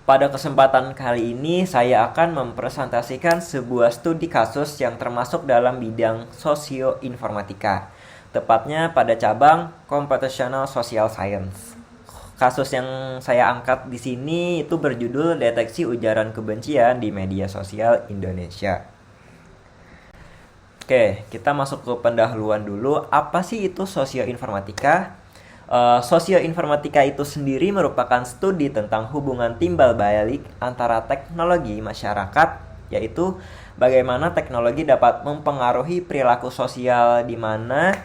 Pada kesempatan kali ini, saya akan mempresentasikan sebuah studi kasus yang termasuk dalam bidang sosioinformatika, tepatnya pada cabang Computational Social Science. Kasus yang saya angkat di sini itu berjudul Deteksi Ujaran Kebencian di Media Sosial Indonesia. Oke, kita masuk ke pendahuluan dulu. Apa sih itu sosioinformatika? Sosioinformatika itu sendiri merupakan studi tentang hubungan timbal balik antara teknologi masyarakat, yaitu bagaimana teknologi dapat mempengaruhi perilaku sosial di mana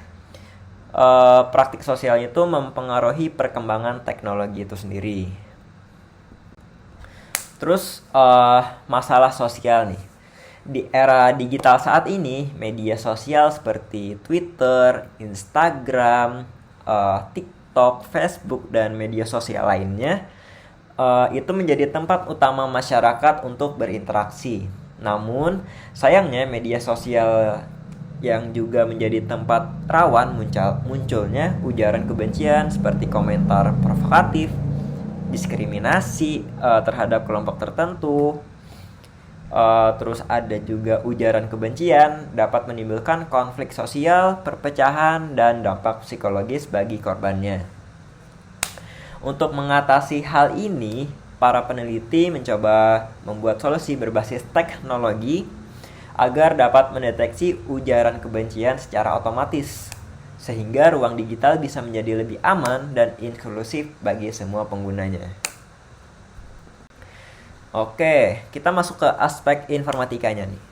praktik sosialnya itu mempengaruhi perkembangan teknologi itu sendiri. Terus masalah sosial nih. Di era digital saat ini, media sosial seperti Twitter, Instagram, TikTok, Facebook, dan media sosial lainnya itu menjadi tempat utama masyarakat untuk berinteraksi. Namun, sayangnya media sosial yang juga menjadi tempat rawan munculnya ujaran kebencian seperti komentar provokatif, diskriminasi terhadap kelompok tertentu. Terus ada juga ujaran kebencian dapat menimbulkan konflik sosial, perpecahan, dan dampak psikologis bagi korbannya. Untuk mengatasi hal ini, para peneliti mencoba membuat solusi berbasis teknologi agar dapat mendeteksi ujaran kebencian secara otomatis, sehingga ruang digital bisa menjadi lebih aman dan inklusif bagi semua penggunanya. Oke, kita masuk ke aspek informatikanya nih.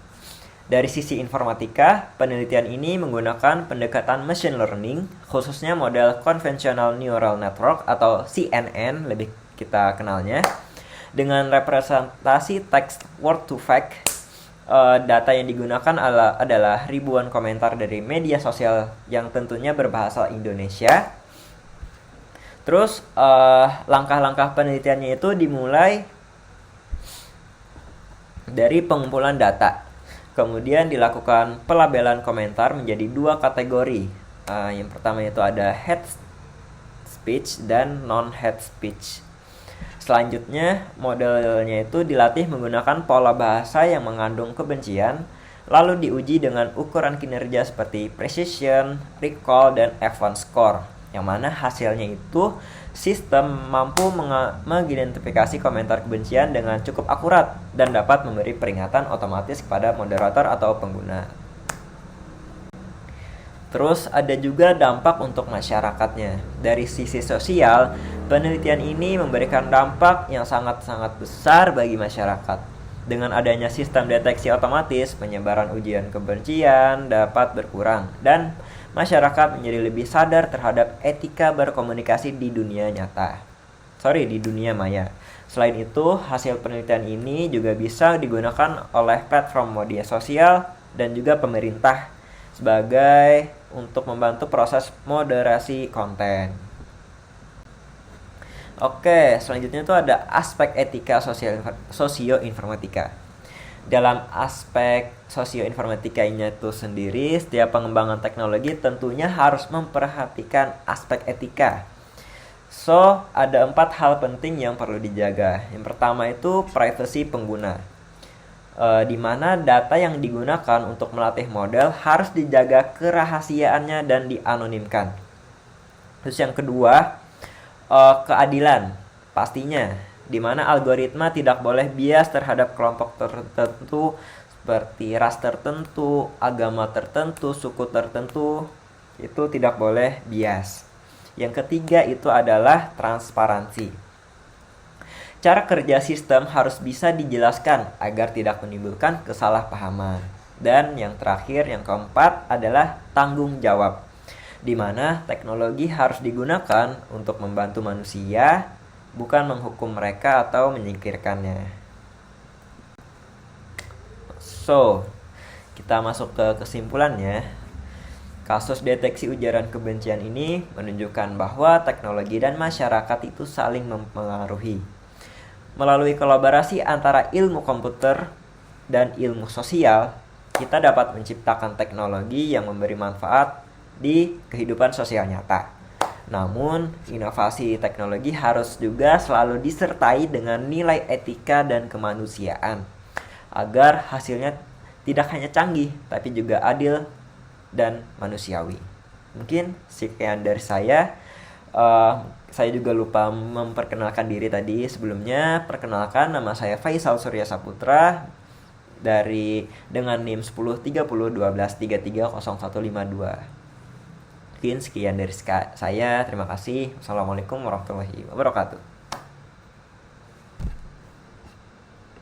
Dari sisi informatika, penelitian ini menggunakan pendekatan machine learning, khususnya model Convolutional Neural Network atau CNN lebih kita kenalnya, dengan representasi teks word to fact. Data yang digunakan adalah ribuan komentar dari media sosial yang tentunya berbahasa Indonesia. Terus langkah-langkah penelitiannya itu dimulai dari pengumpulan data. Kemudian dilakukan pelabelan komentar menjadi dua kategori. Yang pertama itu ada hate speech dan non-hate speech. Selanjutnya, modelnya itu dilatih menggunakan pola bahasa yang mengandung kebencian, lalu diuji dengan ukuran kinerja seperti precision, recall, dan advanced score, yang mana hasilnya itu sistem mampu mengidentifikasi komentar kebencian dengan cukup akurat dan dapat memberi peringatan otomatis kepada moderator atau pengguna. Terus ada juga dampak untuk masyarakatnya. Dari sisi sosial, penelitian ini memberikan dampak yang sangat-sangat besar bagi masyarakat. Dengan adanya sistem deteksi otomatis, penyebaran ujaran kebencian dapat berkurang dan masyarakat menjadi lebih sadar terhadap etika berkomunikasi di dunia di dunia maya. Selain itu, hasil penelitian ini juga bisa digunakan oleh platform media sosial dan juga pemerintah sebagai untuk membantu proses moderasi konten. Oke, selanjutnya itu ada aspek etika sosioinformatika. Dalam aspek sosioinformatikanya itu sendiri, setiap pengembangan teknologi tentunya harus memperhatikan aspek etika. So, ada 4 hal penting yang perlu dijaga. Yang pertama itu privasi pengguna. Di mana data yang digunakan untuk melatih model harus dijaga kerahasiaannya dan dianonimkan. Terus yang kedua, keadilan pastinya, di mana algoritma tidak boleh bias terhadap kelompok tertentu seperti ras tertentu, agama tertentu, suku tertentu, itu tidak boleh bias. Yang ketiga itu adalah transparansi. Cara kerja sistem harus bisa dijelaskan agar tidak menimbulkan kesalahpahaman. Dan yang terakhir, yang keempat adalah tanggung jawab, di mana teknologi harus digunakan untuk membantu manusia, bukan menghukum mereka atau menyingkirkannya. So, kita masuk ke kesimpulannya. Kasus deteksi ujaran kebencian ini menunjukkan bahwa teknologi dan masyarakat itu saling mempengaruhi. Melalui kolaborasi antara ilmu komputer dan ilmu sosial, kita dapat menciptakan teknologi yang memberi manfaat di kehidupan sosial nyata. Namun, inovasi teknologi harus juga selalu disertai dengan nilai etika dan kemanusiaan agar hasilnya tidak hanya canggih tapi juga adil dan manusiawi. Mungkin sekian dari saya. Saya juga lupa memperkenalkan diri tadi sebelumnya. Perkenalkan, nama saya Faisal Surya Saputra dengan NIM 103012330152. Mungkin sekian dari saya. Terima kasih. Wassalamualaikum warahmatullahi wabarakatuh.